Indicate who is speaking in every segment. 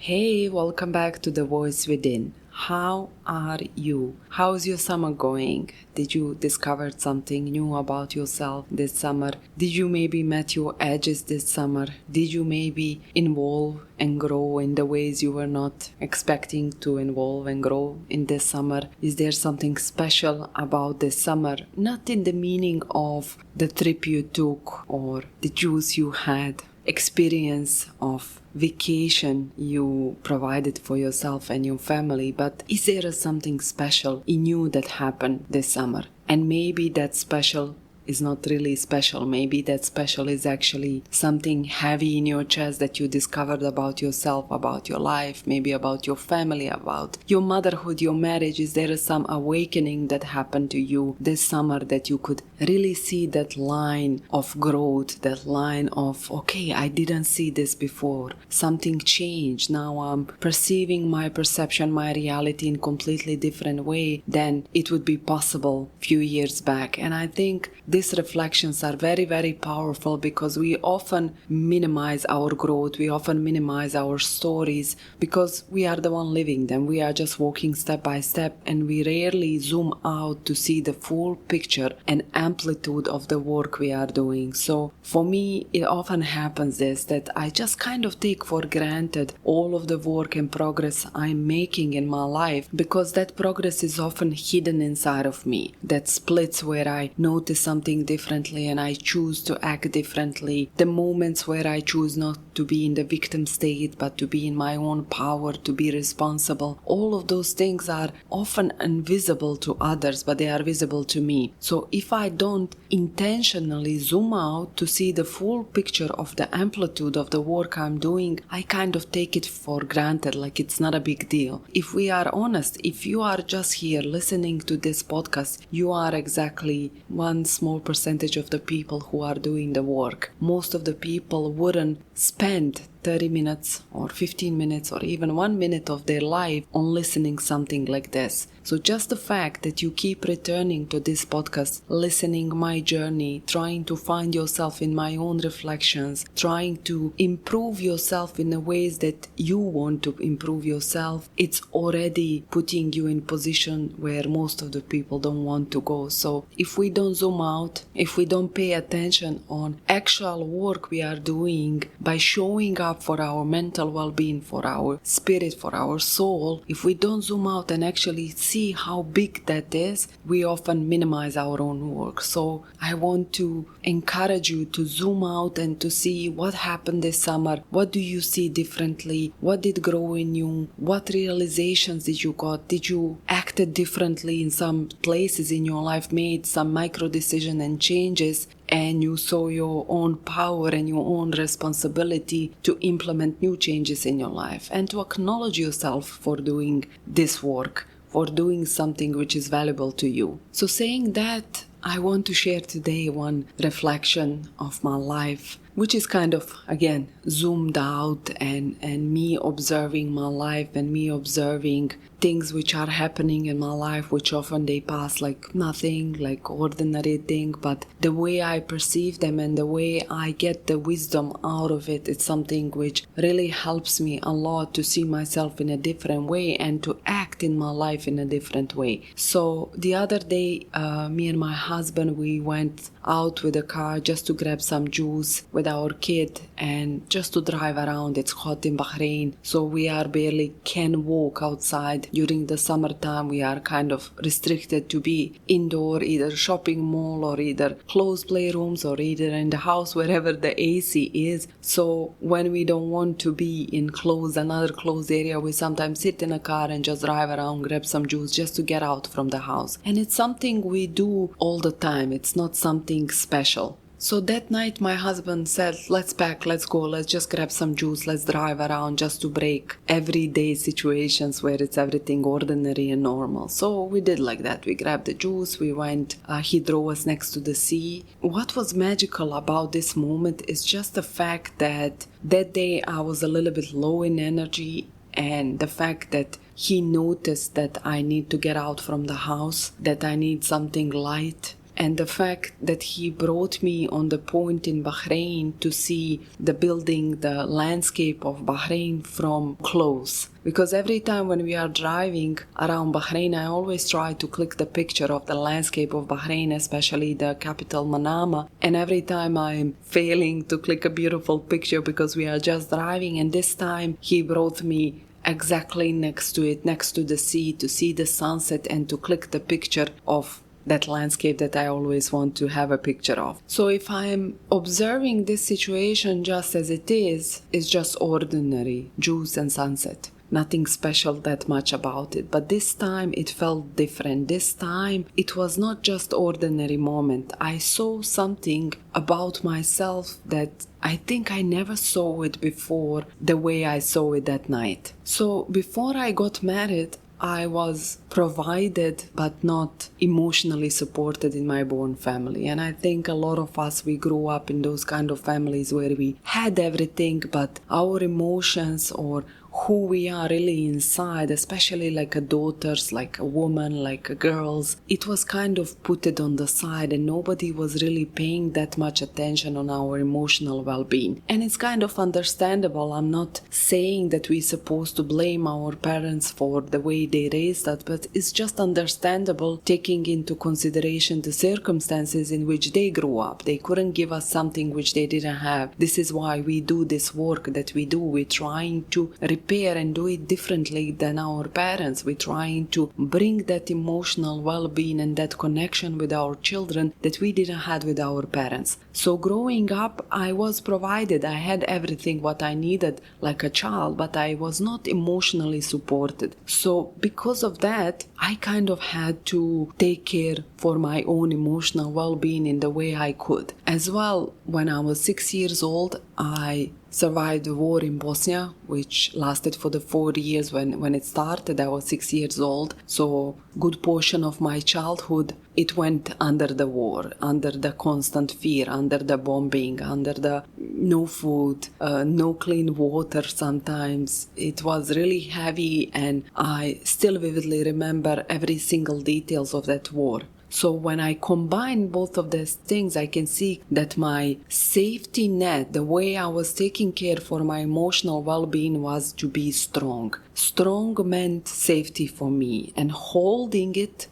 Speaker 1: Hey, welcome back to The Voice Within. How are you? How's your summer going? Did you discover something new about yourself this summer? Did you maybe met your edges this summer? Did you maybe evolve and grow in the ways you were not expecting to evolve and grow in this summer? Is there something special about this summer? Not in the meaning of the trip you took or the juice you had, experience of vacation you provided for yourself and your family, but is there something special in you that happened this summer? And maybe that special is not really special. Maybe that special is actually something heavy in your chest that you discovered about yourself, about your life, maybe about your family, about your motherhood, your marriage. Is there some awakening that happened to you this summer that you could really see that line of growth, that line of, okay, I didn't see this before. Something changed. Now I'm perceiving my perception, my reality in a completely different way than it would be possible a few years back. And I think these reflections are very, very powerful because we often minimize our growth, we often minimize our stories because we are the one living them. We are just walking step by step and we rarely zoom out to see the full picture and amplitude of the work we are doing. So for me, it often happens that I just kind of take for granted all of the work and progress I'm making in my life because that progress is often hidden inside of me. That splits where I notice something differently and I choose to act differently. The moments where I choose not to be in the victim state but to be in my own power, to be responsible. All of those things are often invisible to others, but they are visible to me. So if I don't intentionally zoom out to see the full picture of the amplitude of the work I'm doing, I kind of take it for granted, like it's not a big deal. If we are honest, if you are just here listening to this podcast, you are exactly one small percentage of the people who are doing the work. Most of the people wouldn't spend 30 minutes or 15 minutes or even 1 minute of their life on listening something like this. So just the fact that you keep returning to this podcast, listening my journey, trying to find yourself in my own reflections, trying to improve yourself in the ways that you want to improve yourself, it's already putting you in position where most of the people don't want to go. So if we don't zoom out, if we don't pay attention on actual work we are doing by showing up for our mental well-being, for our spirit, for our soul, if we don't zoom out and actually see how big that is, we often minimize our own work. So I want to encourage you to zoom out and to see what happened this summer. What do you see differently? What did grow in you? What realizations did you got? Did you act differently in some places in your life, made some micro decisions and changes, and you saw your own power and your own responsibility to implement new changes in your life and to acknowledge yourself for doing this work, for doing something which is valuable to you. So saying that, I want to share today one reflection of my life, which is kind of, again, zoomed out and me observing my life and me observing things which are happening in my life, which often they pass like nothing, like ordinary thing, but the way I perceive them and the way I get the wisdom out of it, it's something which really helps me a lot to see myself in a different way and to act in my life in a different way. So the other day, me and my husband, we went out with a car just to grab some juice with our kid and just to drive around. It's hot in Bahrain, so we are barely can walk outside. During the summertime, we are kind of restricted to be indoor, either shopping mall or either closed playrooms or either in the house wherever the AC is. So when we don't want to be in another closed area, we sometimes sit in a car and just drive around, grab some juice just to get out from the house. And it's something we do all the time. It's not something special. So that night my husband said, let's pack, let's go, let's just grab some juice, let's drive around just to break everyday situations where it's everything ordinary and normal. So we did like that. We grabbed the juice, we went, he drove us next to the sea. What was magical about this moment is just the fact that day I was a little bit low in energy, and the fact that he noticed that I need to get out from the house, that I need something light. and the fact that he brought me on the point in Bahrain to see the building, the landscape of Bahrain from close. Because every time when we are driving around Bahrain, I always try to click the picture of the landscape of Bahrain, especially the capital Manama. And every time I'm failing to click a beautiful picture because we are just driving. And this time he brought me exactly next to it, next to the sea, to see the sunset and to click the picture of that landscape that I always want to have a picture of. So if I'm observing this situation just as it is, it's just ordinary juice and sunset. Nothing special that much about it. But this time it felt different. This time it was not just ordinary moment. I saw something about myself that I think I never saw it before the way I saw it that night. So before I got married, I was provided but not emotionally supported in my born family. And I think a lot of us, we grew up in those kind of families where we had everything, but our emotions or who we are really inside, especially like a daughters, like a woman, like a girls, it was kind of put it on the side and nobody was really paying that much attention on our emotional well-being. And it's kind of understandable. I'm not saying that we're supposed to blame our parents for the way they raised us, but it's just understandable taking into consideration the circumstances in which they grew up. They couldn't give us something which they didn't have. This is why we do this work that we do. We're trying to repair and do it differently than our parents. We're trying to bring that emotional well-being and that connection with our children that we didn't have with our parents. So growing up, I was provided. I had everything what I needed like a child, but I was not emotionally supported. So because of that, I kind of had to take care for my own emotional well-being in the way I could. As well, when I was 6 years old, I survived the war in Bosnia, which lasted for the 4 years. When it started, I was 6 years old. So good portion of my childhood, it went under the war, under the constant fear, under the bombing, under the no food, no clean water sometimes. It was really heavy and I still vividly remember every single details of that war. So when I combine both of these things, I can see that my safety net, the way I was taking care for my emotional well-being was to be strong. Strong meant safety for me, and holding it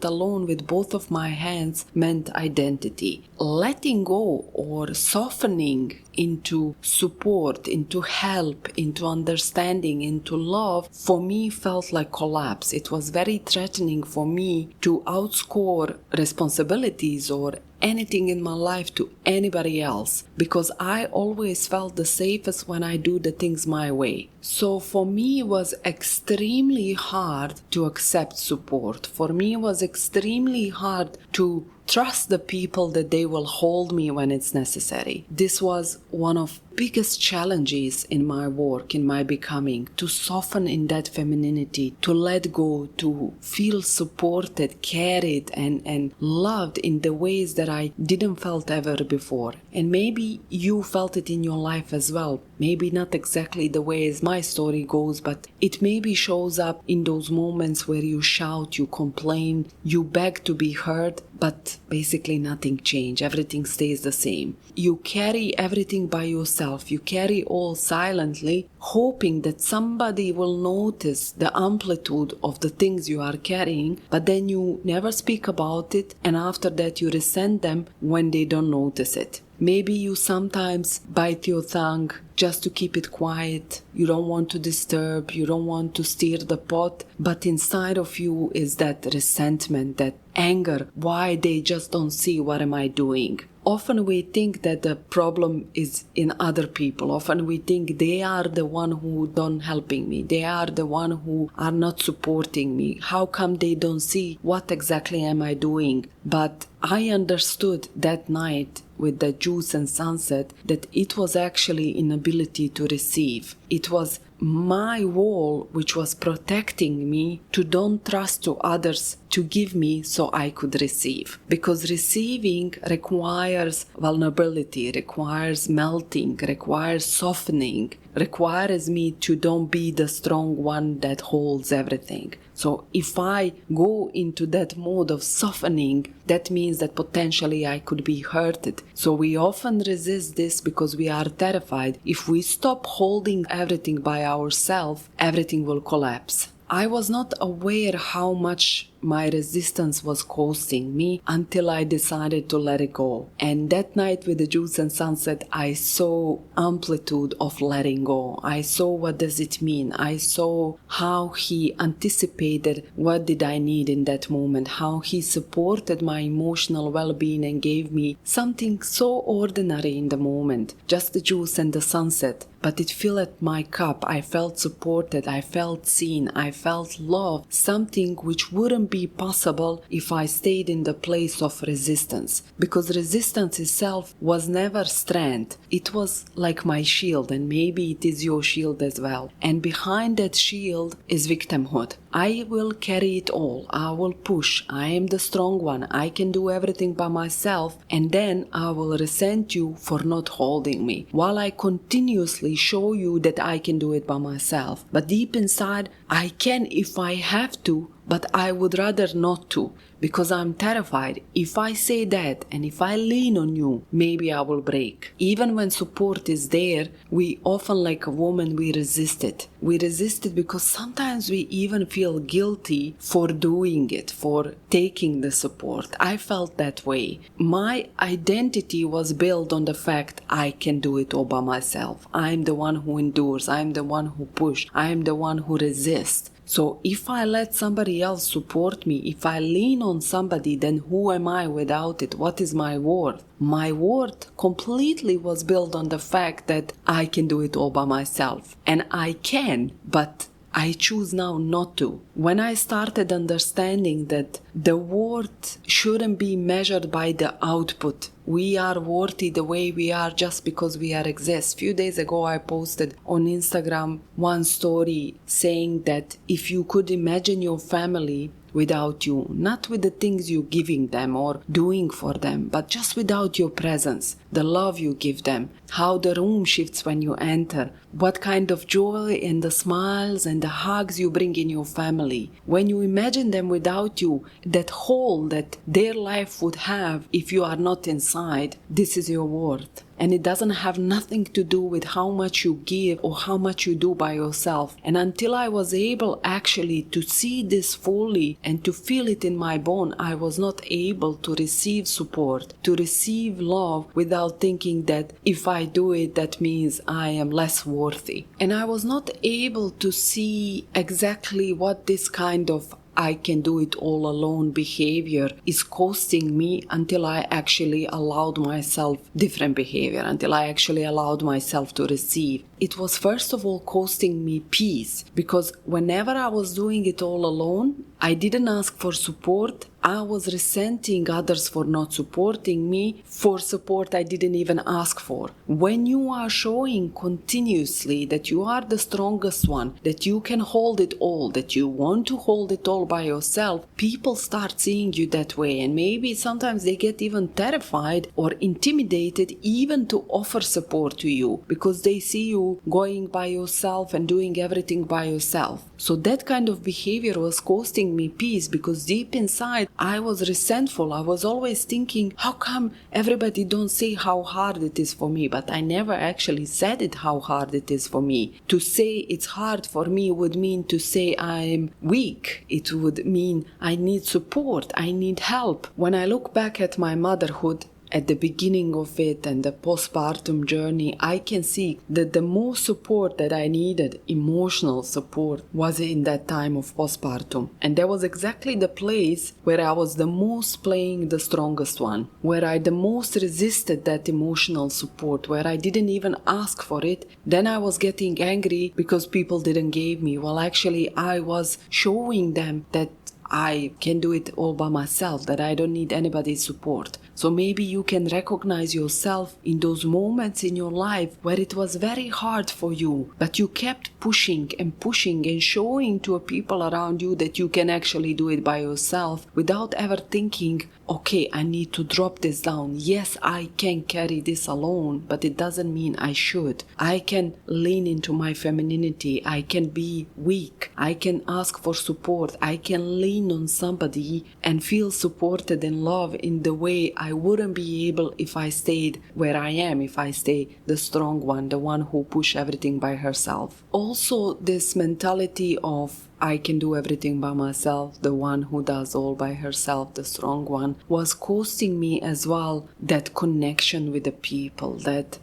Speaker 1: alone with both of my hands meant identity. Letting go or softening into support, into help, into understanding, into love, for me felt like collapse. It was very threatening for me to outscore responsibilities or anything in my life to anybody else, because I always felt the safest when I do the things my way. So for me it was extremely hard to accept support. For me it was extremely hard to trust the people that they will hold me when it's necessary. This was one of biggest challenges in my work, in my becoming, to soften in that femininity, to let go, to feel supported, carried and loved in the ways that I didn't felt ever before. And maybe you felt it in your life as well. Maybe not exactly the way as my story goes, but it maybe shows up in those moments where you shout, you complain, you beg to be heard, but basically nothing changed. Everything stays the same. You carry everything by yourself. You carry all silently, hoping that somebody will notice the amplitude of the things you are carrying, but then you never speak about it, and after that you resent them when they don't notice it. Maybe you sometimes bite your tongue just to keep it quiet. You don't want to disturb, you don't want to stir the pot, but inside of you is that resentment, that anger. Why they just don't see what am I doing? Often we think that the problem is in other people. Often we think they are the one who don't helping me. They are the one who are not supporting me. How come they don't see what exactly am I doing? But I understood that night with the juice and sunset that it was actually inability to receive. It was my wall which was protecting me to don't trust to others to give me so I could receive. Because receiving requires vulnerability, requires melting, requires softening, requires me to don't be the strong one that holds everything. So if I go into that mode of softening, that means that potentially I could be hurted. So we often resist this because we are terrified. If we stop holding everything by ourselves, everything will collapse. I was not aware how much my resistance was costing me until I decided to let it go. And that night with the juice and sunset, I saw amplitude of letting go. I saw what does it mean. I saw how he anticipated what did I need in that moment, how he supported my emotional well-being and gave me something so ordinary in the moment, just the juice and the sunset. But it filled my cup. I felt supported. I felt seen. I felt loved. Something which wouldn't be possible if I stayed in the place of resistance. Because resistance itself was never strength. It was like my shield, and maybe it is your shield as well. And behind that shield is victimhood. I will carry it all. I will push. I am the strong one. I can do everything by myself. And then I will resent you for not holding me, while I continuously show you that I can do it by myself. But deep inside, I can if I have to, but I would rather not to, because I'm terrified. If I say that and if I lean on you, maybe I will break. Even when support is there, we often, like a woman, we resist it. We resist it because sometimes we even feel guilty for doing it, for taking the support. I felt that way. My identity was built on the fact I can do it all by myself. I'm the one who endures. I'm the one who pushes. I'm the one who resists. So if I let somebody else support me, if I lean on somebody, then who am I without it? What is my worth? My worth completely was built on the fact that I can do it all by myself. And I can, but I choose now not to. When I started understanding that the worth shouldn't be measured by the output. We are worthy the way we are just because we are exist. Few days ago I posted on Instagram one story saying that if you could imagine your family without you, not with the things you're giving them or doing for them, but just without your presence, the love you give them, how the room shifts when you enter, what kind of joy and the smiles and the hugs you bring in your family. When you imagine them without you, that hole that their life would have if you are not inside, this is your worth. And it doesn't have nothing to do with how much you give or how much you do by yourself. And until I was able actually to see this fully and to feel it in my bone, I was not able to receive support, to receive love without thinking that if I do it, that means I am less worthy. And I was not able to see exactly what this kind of I can do it all alone behavior is costing me until I actually allowed myself different behavior, until I actually allowed myself to receive. It was first of all costing me peace, because whenever I was doing it all alone, I didn't ask for support. I was resenting others for not supporting me for support I didn't even ask for. When you are showing continuously that you are the strongest one, that you can hold it all, that you want to hold it all by yourself, people start seeing you that way, and maybe sometimes they get even terrified or intimidated even to offer support to you because they see you going by yourself and doing everything by yourself. So that kind of behavior was costing me peace, because deep inside I was resentful. I was always thinking, how come everybody don't say how hard it is for me? But I never actually said it how hard it is for me. To say it's hard for me would mean to say I'm weak. It would mean I need support. I need help. When I look back at my motherhood, at the beginning of it and the postpartum journey, I can see that the most support that I needed, emotional support, was in that time of postpartum. And that was exactly the place where I was the most playing the strongest one, where I the most resisted that emotional support, where I didn't even ask for it. Then I was getting angry because people didn't give me. Well, actually, I was showing them that I can do it all by myself, that I don't need anybody's support. So maybe you can recognize yourself in those moments in your life where it was very hard for you, but you kept pushing and showing to people around you that you can actually do it by yourself without ever thinking, okay, I need to drop this down. Yes, I can carry this alone, but it doesn't mean I should. I can lean into my femininity. I can be weak. I can ask for support. I can lean on somebody and feel supported and loved in the way I wouldn't be able if I stayed where I am, if I stay the strong one, the one who push everything by herself. Also, this mentality of I can do everything by myself, the one who does all by herself, the strong one, was costing me as well that connection with the people, that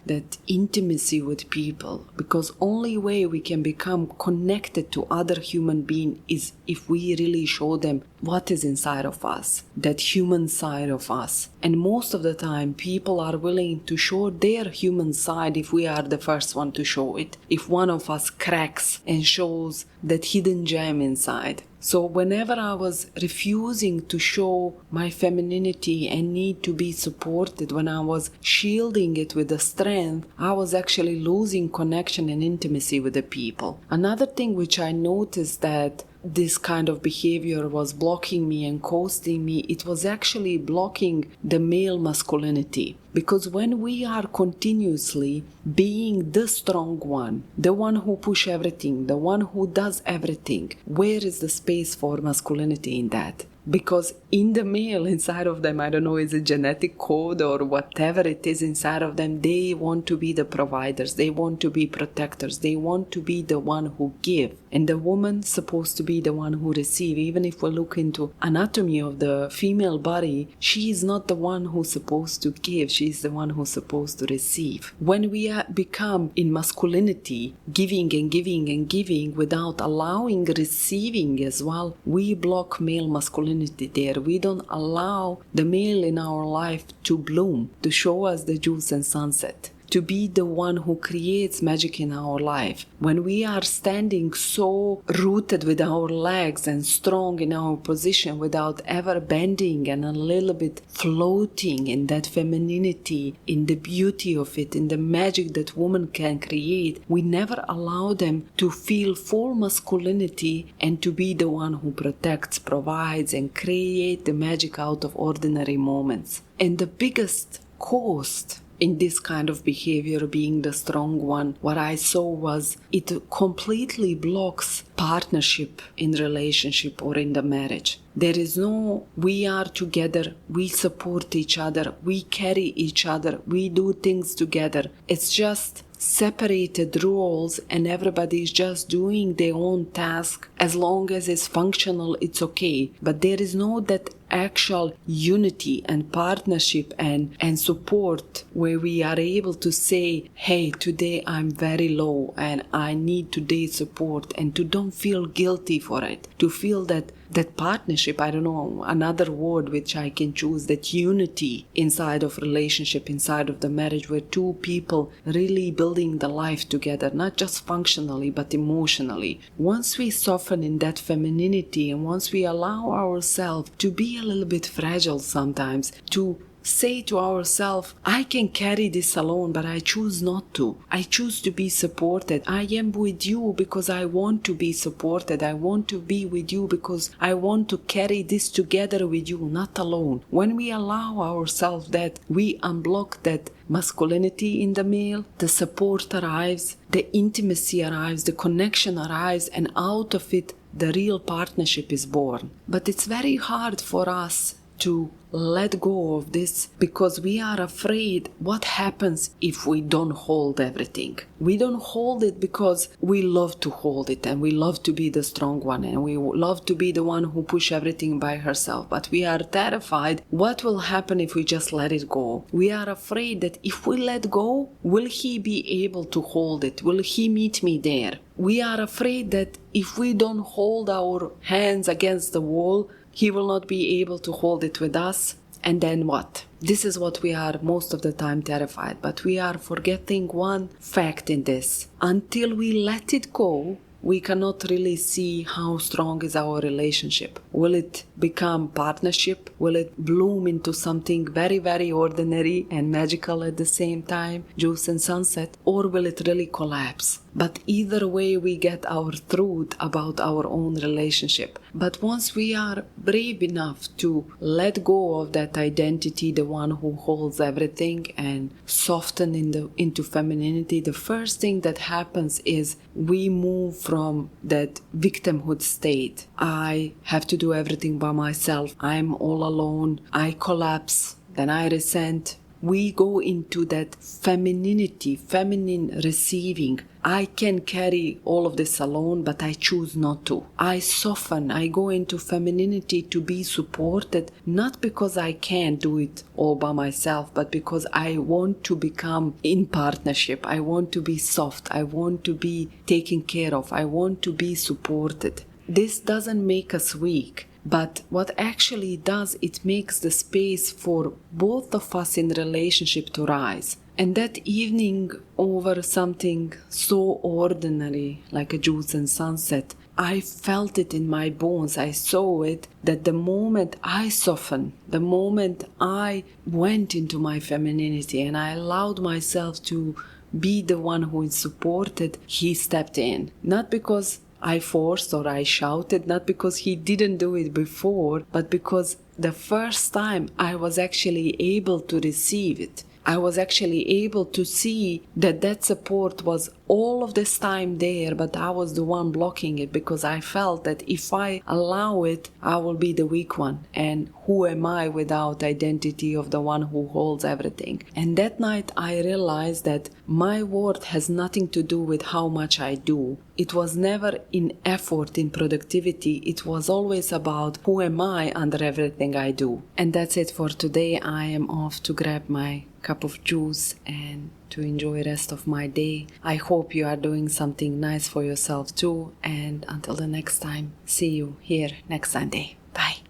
Speaker 1: intimacy with people. Because only way we can become connected to other human beings is if we really show them what is inside of us, that human side of us. And most of the time, people are willing to show their human side if we are the first one to show it. If one of us cracks and shows that hidden gem inside. So whenever I was refusing to show my femininity and need to be supported, when I was shielding it with the strength, I was actually losing connection and intimacy with the people. Another thing which I noticed that this kind of behavior was blocking me and costing me, it was actually blocking the male masculinity. Because when we are continuously being the strong one, the one who push everything, the one who does everything, where is the space for masculinity in that? Because in the male inside of them, I don't know, is a genetic code or whatever it is inside of them, they want to be the providers, they want to be protectors, they want to be the one who give. And the woman's supposed to be the one who receive. Even if we look into anatomy of the female body, she is not the one who's supposed to give, she is the one who's supposed to receive. When we become in masculinity, giving and giving and giving without allowing receiving as well, we block male masculinity there. We don't allow the male in our life to bloom, to show us the juice and sunset, to be the one who creates magic in our life. When we are standing so rooted with our legs and strong in our position without ever bending and a little bit floating in that femininity, in the beauty of it, in the magic that women can create, we never allow them to feel full masculinity and to be the one who protects, provides, and create the magic out of ordinary moments. And the biggest cost in this kind of behavior, being the strong one, what I saw was it completely blocks partnership in relationship or in the marriage. There is no, we are together, we support each other, we carry each other, we do things together. It's just separated roles and everybody is just doing their own task. As long as it's functional, it's okay. But there is no that actual unity and partnership and support where we are able to say, hey, today I'm very low and I need today's support, and to don't feel guilty for it, to feel that partnership, I don't know, another word which I can choose, that unity inside of relationship, inside of the marriage, where two people really building the life together, not just functionally but emotionally. Once we soften in that femininity and once we allow ourselves to be a little bit fragile sometimes, to say to ourselves, I can carry this alone, but I choose not to. I choose to be supported. I am with you because I want to be supported. I want to be with you because I want to carry this together with you, not alone. When we allow ourselves that, we unblock that masculinity in the male, the support arrives, the intimacy arrives, the connection arrives, and out of it, the real partnership is born. But it's very hard for us to let go of this because we are afraid what happens if we don't hold everything. We don't hold it because we love to hold it and we love to be the strong one and we love to be the one who push everything by herself. But we are terrified what will happen if we just let it go. We are afraid that if we let go, will he be able to hold it? Will he meet me there? We are afraid that if we don't hold our hands against the wall, he will not be able to hold it with us. And then what? This is what we are most of the time terrified. But we are forgetting one fact in this. Until we let it go, we cannot really see how strong is our relationship. Will it become partnership? Will it bloom into something very, very ordinary and magical at the same time, juice and sunset? Or will it really collapse? But either way, we get our truth about our own relationship. But once we are brave enough to let go of that identity, the one who holds everything, and soften into femininity, the first thing that happens is we move from that victimhood state. I have to do everything by myself. I'm all alone. I collapse. Then I resent. We go into that femininity, feminine receiving. I can carry all of this alone, but I choose not to. I soften. I go into femininity to be supported, not because I can't do it all by myself, but because I want to become in partnership. I want to be soft. I want to be taken care of. I want to be supported. This doesn't make us weak. But what actually does, it makes the space for both of us in relationship to rise. And that evening, over something so ordinary like a juice and sunset, I felt it in my bones. I saw it, that the moment I softened, the moment I went into my femininity and I allowed myself to be the one who is supported, he stepped in. Not because I forced or I shouted, not because he didn't do it before, but because the first time I was actually able to receive it. I was actually able to see that that support was all of this time there, but I was the one blocking it because I felt that if I allow it, I will be the weak one. And who am I without identity of the one who holds everything? And that night I realized that my worth has nothing to do with how much I do. It was never in effort, in productivity. It was always about who am I under everything I do. And that's it for today. I am off to grab my cup of juice and to enjoy the rest of my day. I hope you are doing something nice for yourself too. And until the next time, see you here next Sunday. Bye.